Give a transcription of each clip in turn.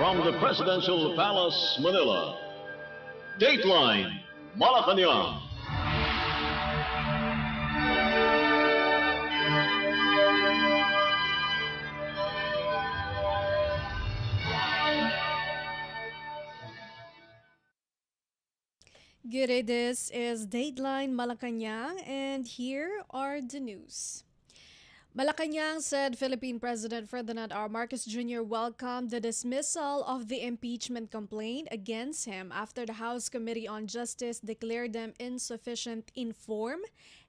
From the Presidential Palace, Manila, Dateline Malacañang. Good day, this is Dateline Malacañang, and here are the news. Malacañang said Philippine President Ferdinand R. Marcos Jr. welcomed the dismissal of the impeachment complaint against him after the House Committee on Justice declared them insufficient in form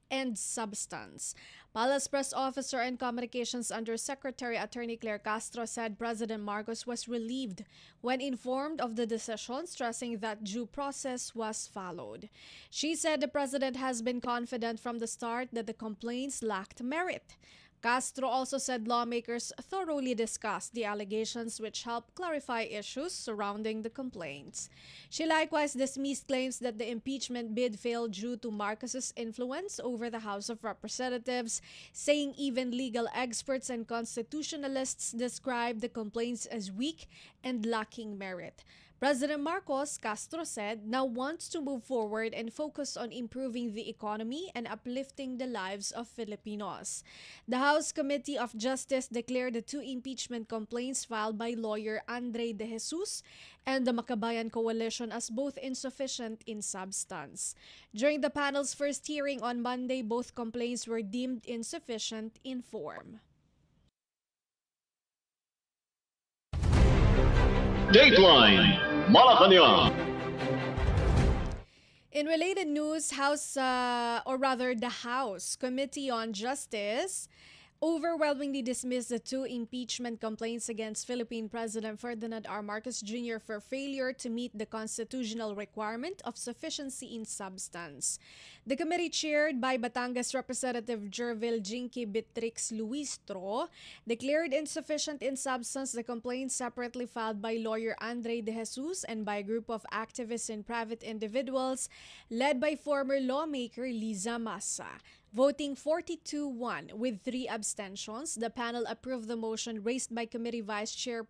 and substance. Palace Press Officer and Communications Undersecretary Attorney Claire Castro said President Marcos was relieved when informed of the decision, stressing that due process was followed. She said the president has been confident from the start that the complaints lacked merit. Castro also said lawmakers thoroughly discussed the allegations, which helped clarify issues surrounding the complaints. She likewise dismissed claims that the impeachment bid failed due to Marcos's influence over the House of Representatives, saying even legal experts and constitutionalists described the complaints as weak and lacking merit. President Marcos, Castro said, now wants to move forward and focus on improving the economy and uplifting the lives of Filipinos. The House Committee of Justice declared the two impeachment complaints filed by lawyer Andre De Jesus and the Makabayan Coalition as both insufficient in substance. During the panel's first hearing on Monday, both complaints were deemed insufficient in form. Dateline Malacañang. In related news, the House Committee on Justice overwhelmingly dismissed the two impeachment complaints against Philippine President Ferdinand R. Marcos Jr. for failure to meet the constitutional requirement of sufficiency in substance. The committee, chaired by Batangas Representative Jervil Jinky Bitrix Luistro, declared insufficient in substance the complaints separately filed by lawyer Andre De Jesus and by a group of activists and private individuals led by former lawmaker Liza Massa. Voting 42-1 with 3 abstentions, the panel approved the motion raised by Committee Vice Chair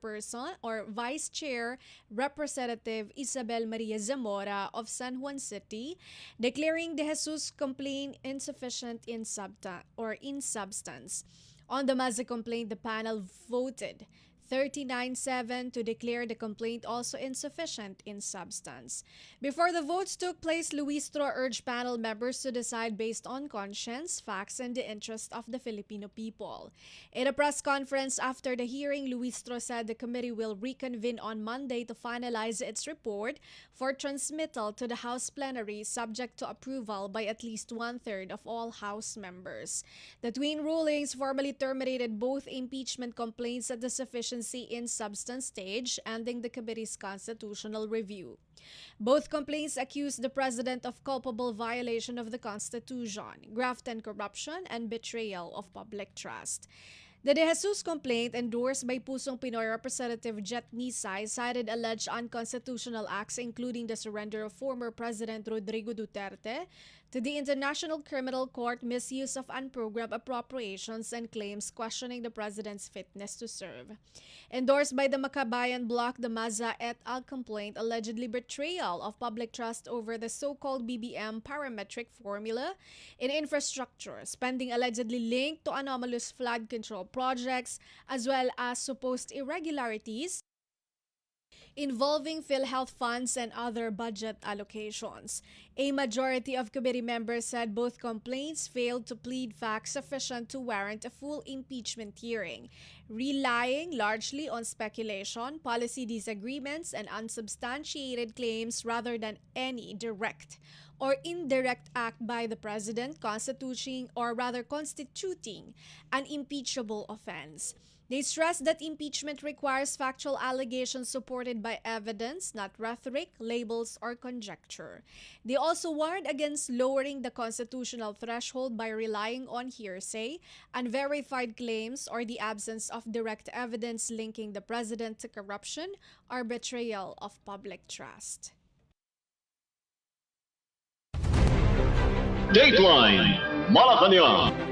Representative Isabel Maria Zamora of San Juan City, declaring De Jesus' complaint insufficient in substance. On the Maza complaint, the panel voted 39-7 to declare the complaint also insufficient in substance. Before the votes took place, Luistro urged panel members to decide based on conscience, facts, and the interest of the Filipino people. In a press conference after the hearing, Luistro said the committee will reconvene on Monday to finalize its report for transmittal to the House plenary, subject to approval by at least 1/3 of all House members. The twin rulings formally terminated both impeachment complaints at the sufficiency in substance stage, ending the committee's constitutional review. Both complaints accused the president of culpable violation of the Constitution, graft and corruption, and betrayal of public trust. The De Jesus complaint, endorsed by Pusong Pinoy Representative Jet Nisay, cited alleged unconstitutional acts, including the surrender of former President Rodrigo Duterte to the International Criminal Court, misuse of unprogrammed appropriations, and claims questioning the president's fitness to serve. Endorsed by the Makabayan Bloc, the Maza et al. Complaint allegedly betrayal of public trust over the so-called BBM parametric formula in infrastructure, spending allegedly linked to anomalous flood control projects, as well as supposed irregularities involving PhilHealth funds and other budget allocations. A majority of committee members said both complaints failed to plead facts sufficient to warrant a full impeachment hearing, relying largely on speculation, policy disagreements, and unsubstantiated claims rather than any direct or indirect act by the president constituting an impeachable offense. They stressed that impeachment requires factual allegations supported by evidence, not rhetoric, labels, or conjecture. They also warned against lowering the constitutional threshold by relying on hearsay, unverified claims, or the absence of direct evidence linking the president to corruption or betrayal of public trust. Dateline Malacañang.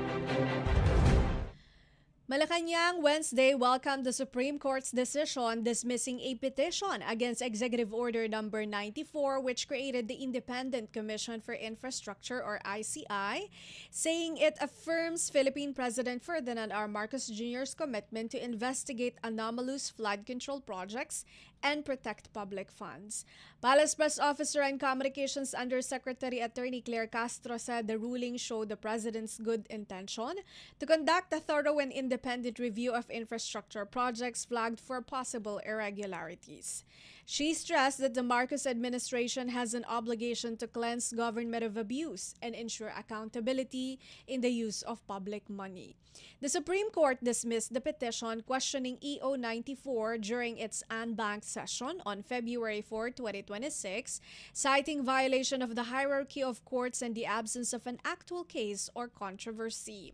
Malacañang Wednesday welcomed the Supreme Court's decision dismissing a petition against Executive Order Number 94, which created the Independent Commission for Infrastructure, or ICI, saying it affirms Philippine President Ferdinand R. Marcos Jr.'s commitment to investigate anomalous flood control projects and protect public funds. Palace Press Officer and Communications Undersecretary Attorney Claire Castro said the ruling showed the President's good intention to conduct a thorough and independent review of infrastructure projects flagged for possible irregularities. She stressed that the Marcos administration has an obligation to cleanse government of abuse and ensure accountability in the use of public money. The Supreme Court dismissed the petition questioning EO 94 during its en banc session on February 4, 2026, citing violation of the hierarchy of courts and the absence of an actual case or controversy.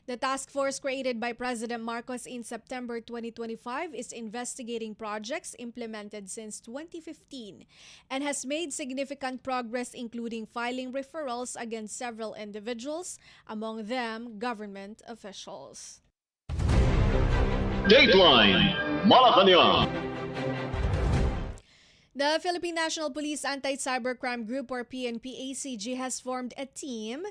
The task force created by President Marcos in September 2025 is investigating projects implemented since 2015 and has made significant progress, including filing referrals against several individuals, among them government officials. Dateline Malacañang. The Philippine National Police Anti-Cybercrime Group, or PNP-ACG, has formed a team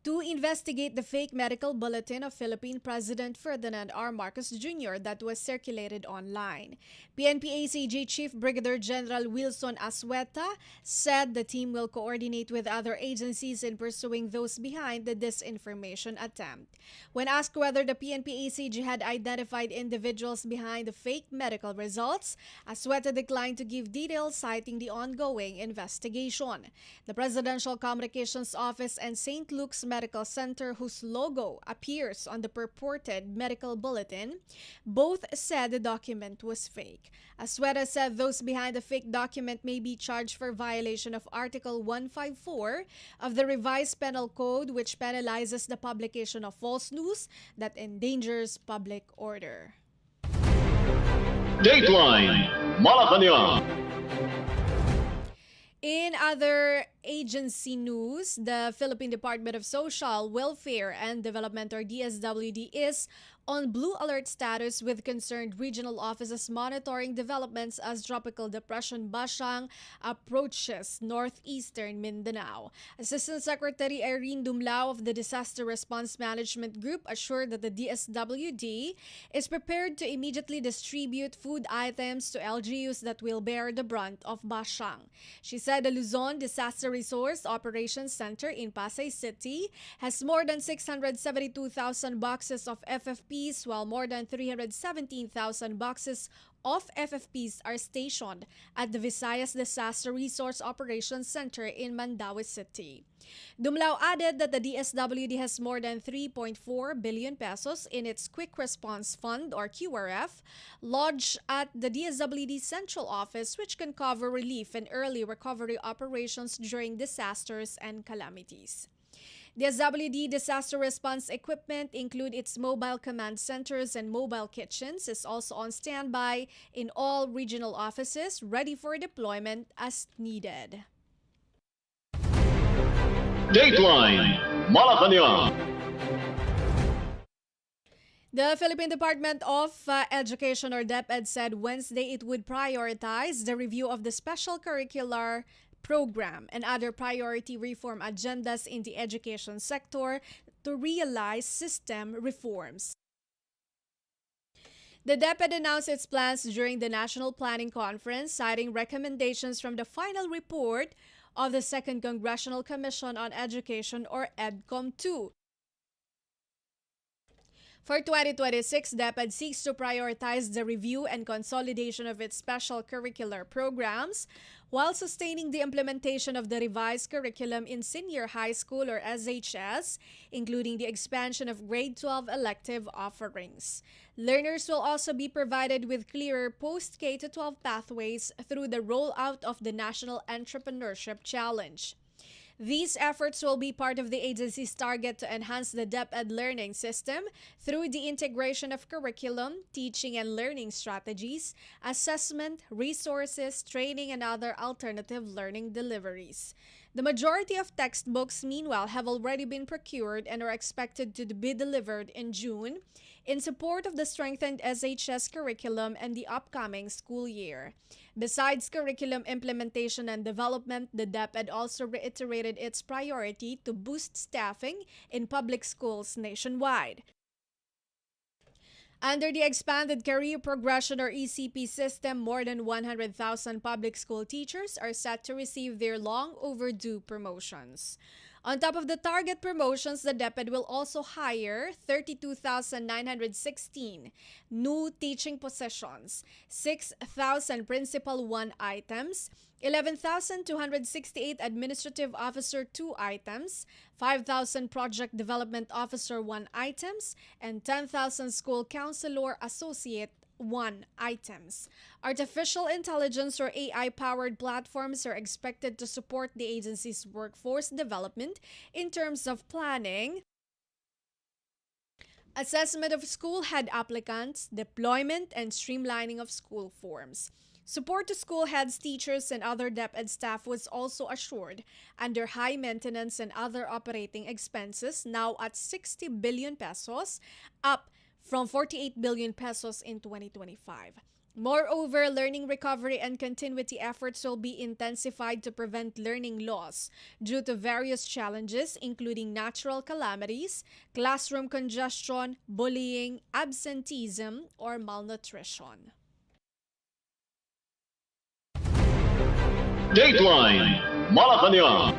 to investigate the fake medical bulletin of Philippine President Ferdinand R. Marcos Jr. that was circulated online. PNP-ACG Chief Brigadier General Wilson Asweta said the team will coordinate with other agencies in pursuing those behind the disinformation attempt. When asked whether the PNP-ACG had identified individuals behind the fake medical results, Asweta declined to give details, citing the ongoing investigation. The Presidential Communications Office and St. Luke's Medical Center, whose logo appears on the purported medical bulletin, both said the document was fake. Asweta said those behind the fake document may be charged for violation of Article 154 of the Revised Penal Code, which penalizes the publication of false news that endangers public order. Dateline Malacañang. In other agency news, the Philippine Department of Social, Welfare and Development, or DSWD, is on blue alert status, with concerned regional offices monitoring developments as Tropical Depression Bashang approaches northeastern Mindanao. Assistant Secretary Irene Dumlao of the Disaster Response Management Group assured that the DSWD is prepared to immediately distribute food items to LGUs that will bear the brunt of Bashang. She said the Luzon Disaster Resource Operations Center in Pasay City has more than 672,000 boxes of FFP, while more than 317,000 boxes of FFPs are stationed at the Visayas Disaster Resource Operations Center in Mandaue City. Dumlao added that the DSWD has more than 3.4 billion pesos in its Quick Response Fund, or QRF, lodged at the DSWD Central Office, which can cover relief and early recovery operations during disasters and calamities. The DSWD disaster response equipment, include its mobile command centers and mobile kitchens, is also on standby in all regional offices, ready for deployment as needed. Dateline Malacañang. The Philippine Department of Education, or DepEd, said Wednesday it would prioritize the review of the special curricular program and other priority reform agendas in the education sector to realize system reforms. The DepEd announced its plans during the National Planning Conference, citing recommendations from the final report of the Second Congressional Commission on Education, or EDCOM-2. For 2026, DepEd seeks to prioritize the review and consolidation of its special curricular programs while sustaining the implementation of the revised curriculum in senior high school, or SHS, including the expansion of grade 12 elective offerings. Learners will also be provided with clearer post-K-12 pathways through the rollout of the National Entrepreneurship Challenge. These efforts will be part of the agency's target to enhance the DepEd learning system through the integration of curriculum, teaching and learning strategies, assessment, resources, training, and other alternative learning deliveries. The majority of textbooks, meanwhile, have already been procured and are expected to be delivered in June in support of the strengthened SHS curriculum and the upcoming school year. Besides curriculum implementation and development, the DepEd also reiterated its priority to boost staffing in public schools nationwide. Under the expanded career progression or ECP system, more than 100,000 public school teachers are set to receive their long overdue promotions. On top of the target promotions, the DepEd will also hire 32,916 new teaching positions, 6,000 Principal 1 items, 11,268 Administrative Officer 2 items, 5,000 Project Development Officer 1 items, and 10,000 School Counselor Associate 1 items. Artificial intelligence or AI-powered platforms are expected to support the agency's workforce development in terms of planning, assessment of school head applicants, deployment, and streamlining of school forms. Support to school heads, teachers, and other DepEd staff was also assured under high maintenance and other operating expenses, now at 60 billion pesos, up from 48 billion pesos in 2025. Moreover, learning recovery and continuity efforts will be intensified to prevent learning loss due to various challenges, including natural calamities, classroom congestion, bullying, absenteeism, or malnutrition. Dateline Malacañang.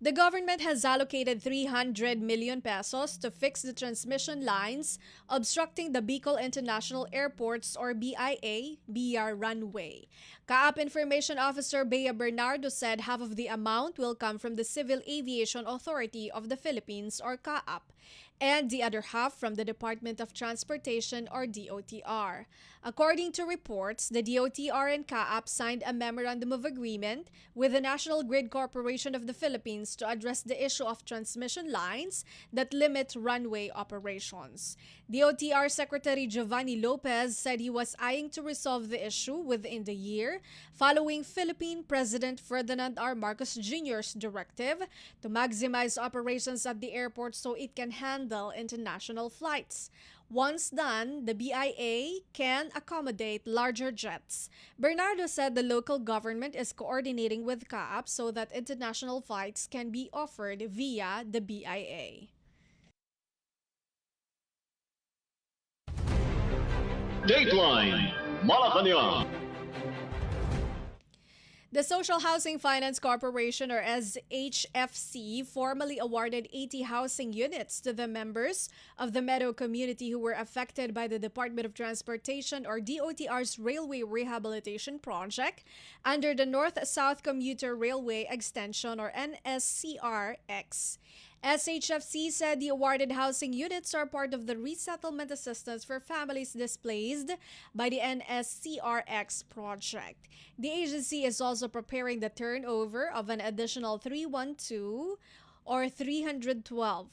The government has allocated 300 million pesos to fix the transmission lines obstructing the Bicol International Airport's or BIA runway. CAAP Information Officer Bea Bernardo said half of the amount will come from the Civil Aviation Authority of the Philippines or CAAP, and the other half from the Department of Transportation or DOTR. According to reports, the DOTR and CAAP signed a memorandum of agreement with the National Grid Corporation of the Philippines to address the issue of transmission lines that limit runway operations. DOTR Secretary Giovanni Lopez said he was eyeing to resolve the issue within the year following Philippine President Ferdinand R. Marcos Jr.'s directive to maximize operations at the airport so it can handle international flights. Once done, the BIA can accommodate larger jets. Bernardo said the local government is coordinating with CAAP so that international flights can be offered via the BIA. Dateline Malacañang. The Social Housing Finance Corporation or SHFC formally awarded 80 housing units to the members of the Meadow community who were affected by the Department of Transportation or DOTR's Railway Rehabilitation Project under the North-South Commuter Railway Extension or NSCRX. SHFC said the awarded housing units are part of the resettlement assistance for families displaced by the NSCRX project. The agency is also preparing the turnover of an additional 312 or 312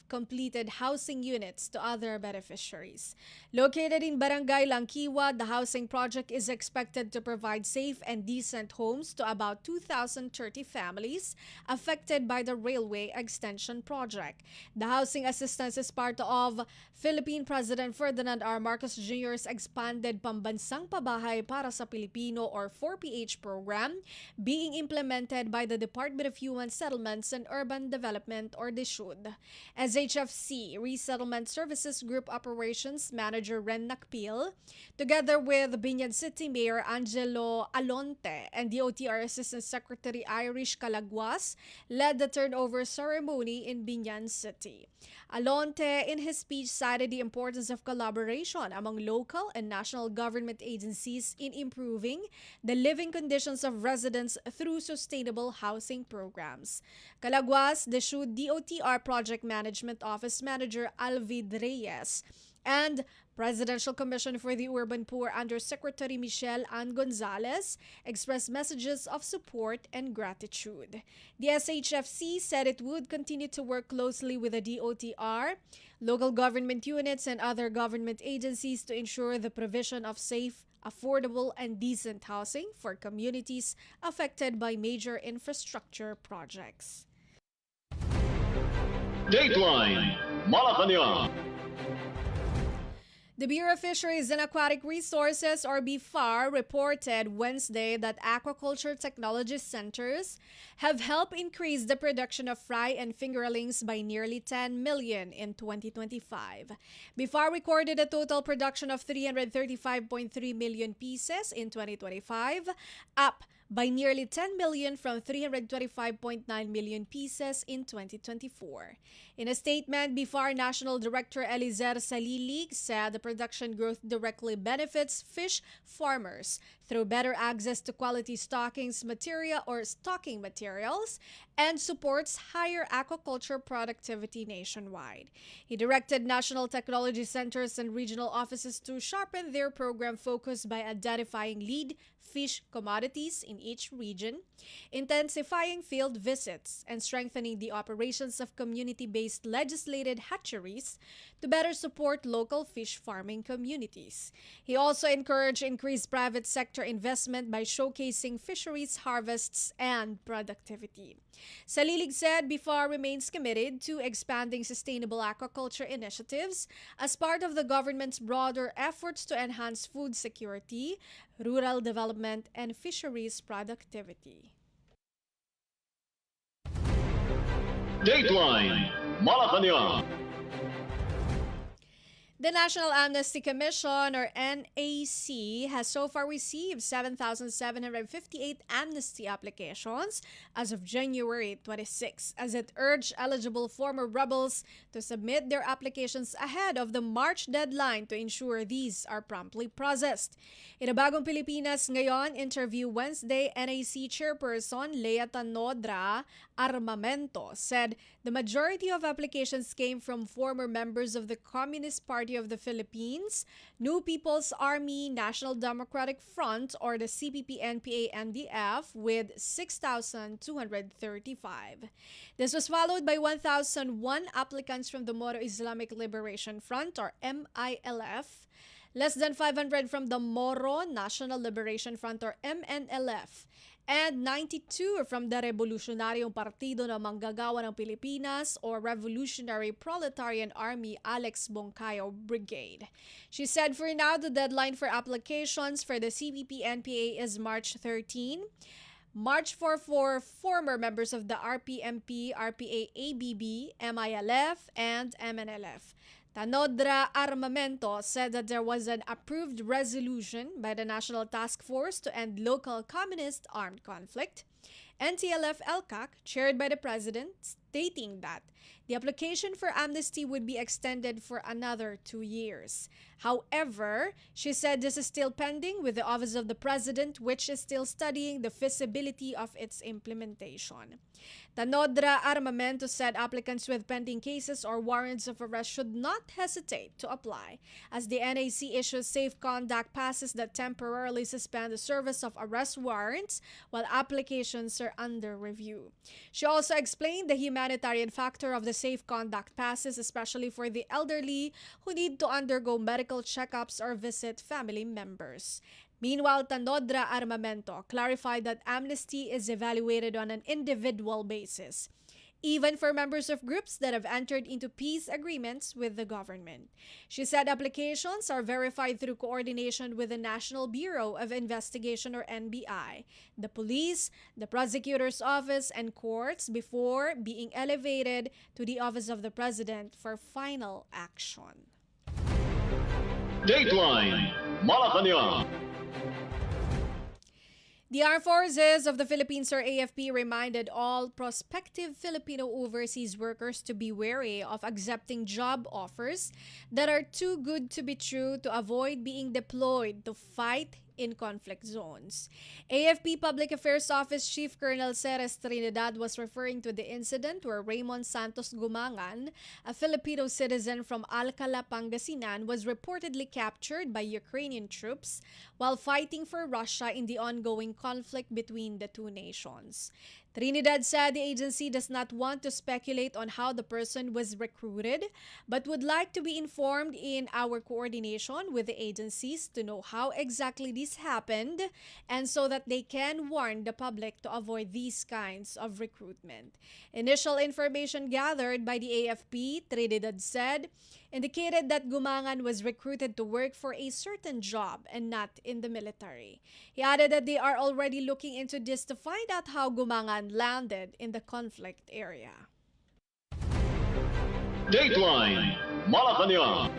completed housing units to other beneficiaries. Located in Barangay Langkiwa, the housing project is expected to provide safe and decent homes to about 2,030 families affected by the railway extension project. The housing assistance is part of Philippine President Ferdinand R. Marcos Jr.'s expanded Pambansang Pabahay para sa Pilipino or 4PH program being implemented by the Department of Human Settlements and Urban Development or DSUD. SHFC Resettlement Services Group Operations Manager Ren Nakpil, together with Binyan City Mayor Angelo Alonte and DOTR Assistant Secretary Irish Calagwas, led the turnover ceremony in Binyan City. Alonte, in his speech, cited the importance of collaboration among local and national government agencies in improving the living conditions of residents through sustainable housing programs. Calagwas, DSUD DOTR Project Management Office Manager Alvid Reyes, and Presidential Commission for the Urban Poor Undersecretary Michelle Ann Gonzalez expressed messages of support and gratitude. The SHFC said it would continue to work closely with the DOTR, local government units, and other government agencies to ensure the provision of safe, affordable, and decent housing for communities affected by major infrastructure projects. Dateline Malacañang. The Bureau of Fisheries and Aquatic Resources, or BFAR, reported Wednesday that aquaculture technology centers have helped increase the production of fry and fingerlings by nearly 10 million in 2025. BFAR recorded a total production of 335.3 million pieces in 2025, up by nearly 10 million from 325.9 million pieces in 2024. In a statement, BFAR National Director Elizer Salilig said the production growth directly benefits fish farmers through better access to quality stocking materials and supports higher aquaculture productivity nationwide. He directed national technology centers and regional offices to sharpen their program focus by identifying lead fish commodities in each region, intensifying field visits, and strengthening the operations of community-based legislated hatcheries to better support local fish farming communities. He also encouraged increased private sector investment by showcasing fisheries harvests and productivity. Salilig said BFAR remains committed to expanding sustainable aquaculture initiatives as part of the government's broader efforts to enhance food security, rural development, and fisheries productivity. Dateline Malacañang. The National Amnesty Commission, or NAC, has so far received 7,758 amnesty applications as of January 26, as it urged eligible former rebels to submit their applications ahead of the March deadline to ensure these are promptly processed. In a Bagong Pilipinas Ngayon interview Wednesday, NAC Chairperson Lea Tanodra Armamento said the majority of applications came from former members of the Communist Party of the Philippines, New People's Army, National Democratic Front, or the CPP-NPA-NDF, with 6,235. This was followed by 1,001 applicants from the Moro Islamic Liberation Front, or MILF, less than 500 from the Moro National Liberation Front, or MNLF, and 92 from the Revolusyonaryo Partido ng Manggagawa ng Pilipinas, or Revolutionary Proletarian Army Alex Bongcayo Brigade. She said for now the deadline for applications for the CPP-NPA is March 13. March 4 for former members of the RPMP, RPA-ABB, MILF, and MNLF. Tanodra Armamento said that there was an approved resolution by the National Task Force to End Local Communist Armed Conflict, NTLF-LCAC, chaired by the President, stating that the application for amnesty would be extended for another 2 years. However, she said this is still pending with the Office of the President, which is still studying the feasibility of its implementation. Tanodra Armamento said applicants with pending cases or warrants of arrest should not hesitate to apply, as the NAC issues safe conduct passes that temporarily suspend the service of arrest warrants while applications are under review. She also explained the humanitarian factor of the safe conduct passes, especially for the elderly who need to undergo medical checkups or visit family members. Meanwhile, Tanodra Armamento clarified that amnesty is evaluated on an individual basis, even for members of groups that have entered into peace agreements with the government. She said applications are verified through coordination with the National Bureau of Investigation, or NBI, the police, the prosecutor's office, and courts before being elevated to the Office of the President for final action. Dateline Malacañang. The Armed Forces of the Philippines, or AFP, reminded all prospective Filipino overseas workers to be wary of accepting job offers that are too good to be true to avoid being deployed to fight in conflict zones. AFP Public Affairs Office Chief Colonel Ceres Trinidad was referring to the incident where Raymond Santos Gumangan, a Filipino citizen from Alcala, Pangasinan, was reportedly captured by Ukrainian troops while fighting for Russia in the ongoing conflict between the two nations. Trinidad said the agency does not want to speculate on how the person was recruited, but would like to be informed in our coordination with the agencies to know how exactly this happened and so that they can warn the public to avoid these kinds of recruitment. Initial information gathered by the AFP, Trinidad said, indicated that Gumangan was recruited to work for a certain job and not in the military. He added that they are already looking into this to find out how Gumangan landed in the conflict area. Dateline Malacañang.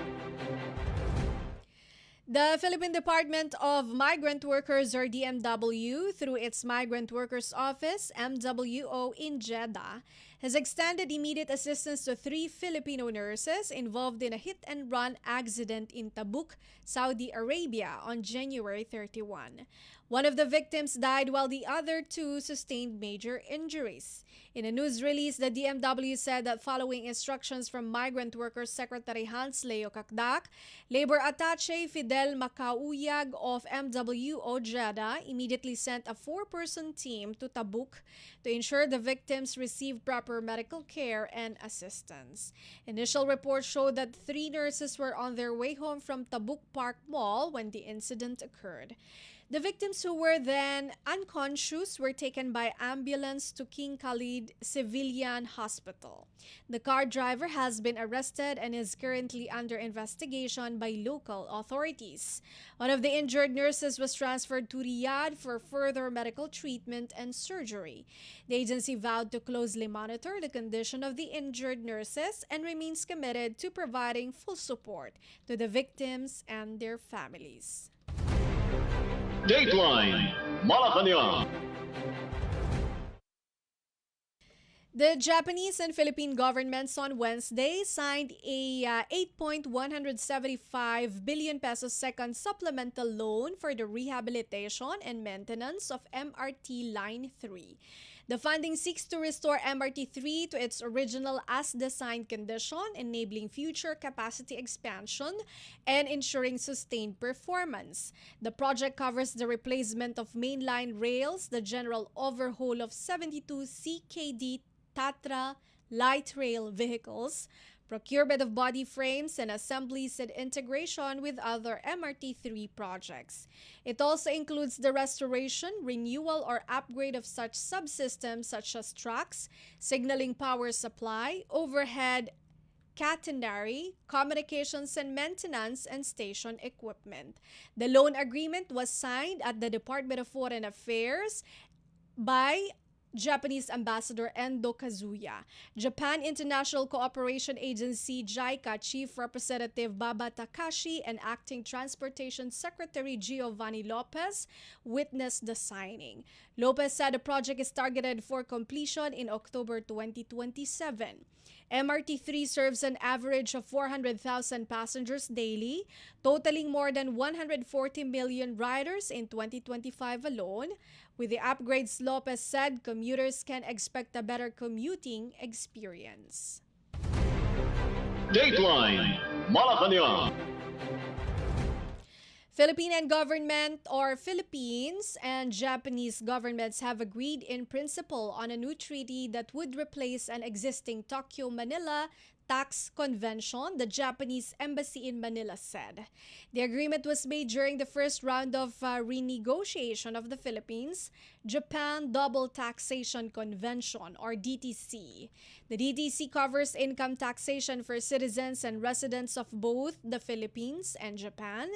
The Philippine Department of Migrant Workers, or DMW, through its Migrant Workers Office, MWO, in Jeddah, has extended immediate assistance to 3 Filipino nurses involved in a hit-and-run accident in Tabuk, Saudi Arabia on January 31. One of the victims died while the other 2 sustained major injuries. In a news release, the DMW said that following instructions from Migrant Workers Secretary Hans Leo Kakdak, Labor Attaché Fidel Macauyag of MWO Jeddah immediately sent a 4-person team to Tabuk to ensure the victims received proper medical care and assistance. Initial reports showed that 3 nurses were on their way home from Tabuk Park Mall when the incident occurred. The victims, who were then unconscious, were taken by ambulance to King Khalid Civilian Hospital. The car driver has been arrested and is currently under investigation by local authorities. One of the injured nurses was transferred to Riyadh for further medical treatment and surgery. The agency vowed to closely monitor the condition of the injured nurses and remains committed to providing full support to the victims and their families. Dateline Malacañang. The Japanese and Philippine governments on Wednesday signed a 8.175 billion pesos second supplemental loan for the rehabilitation and maintenance of MRT Line 3. The funding seeks to restore MRT 3 to its original as-designed condition, enabling future capacity expansion and ensuring sustained performance. The project covers the replacement of mainline rails, the general overhaul of 72 CKD Tatra light rail vehicles, procurement of body frames and assemblies, and integration with other MRT-3 projects. It also includes the restoration, renewal, or upgrade of such subsystems such as tracks, signaling power supply, overhead catenary, communications and maintenance, and station equipment. The loan agreement was signed at the Department of Foreign Affairs by Japanese Ambassador Endo Kazuya, Japan International Cooperation Agency JICA Chief Representative Baba Takashi, and Acting Transportation Secretary Giovanni Lopez witnessed the signing. Lopez said the project is targeted for completion in October 2027. MRT-3 serves an average of 400,000 passengers daily, totaling more than 140 million riders in 2025 alone. With the upgrades, Lopez said commuters can expect a better commuting experience. Dateline Malacañang. Philippine government, or Philippines and Japanese governments, have agreed in principle on a new treaty that would replace an existing Tokyo-Manila Tax Convention, the Japanese Embassy in Manila said. The agreement was made during the first round of renegotiation of the Philippines-Japan Double Taxation Convention, or DTC. The DTC covers income taxation for citizens and residents of both the Philippines and Japan,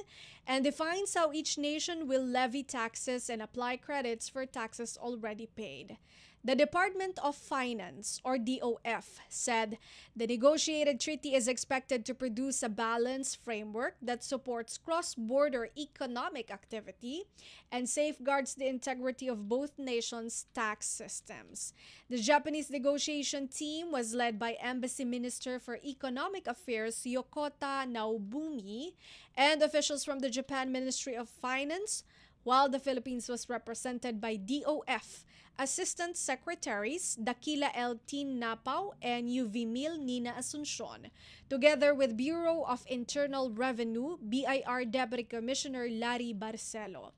and defines how each nation will levy taxes and apply credits for taxes already paid. The Department of Finance, or DOF, said the negotiated treaty is expected to produce a balanced framework that supports cross-border economic activity and safeguards the integrity of both nations' tax systems. The Japanese negotiation team was led by Embassy Minister for Economic Affairs Yokota Naobumi and officials from the Japan Ministry of Finance, while the Philippines was represented by DOF Assistant Secretaries Dakila L. Tin Napao and UV Mil Nina Asuncion, together with Bureau of Internal Revenue BIR Deputy Commissioner Larry Barcelo.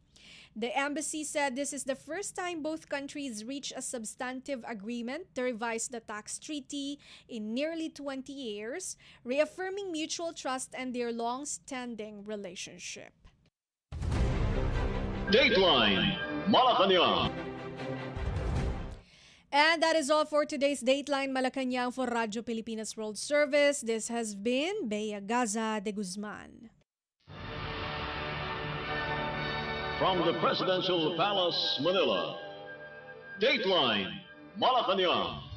The embassy said this is the first time both countries reach a substantive agreement to revise the tax treaty in nearly 20 years, reaffirming mutual trust and their long-standing relationship. Dateline Malacañang. And that is all for today's Dateline Malacañang for Radyo Pilipinas World Service. This has been Bea Gaza-de Guzman. From the Presidential Palace, Manila, Dateline Malacañang.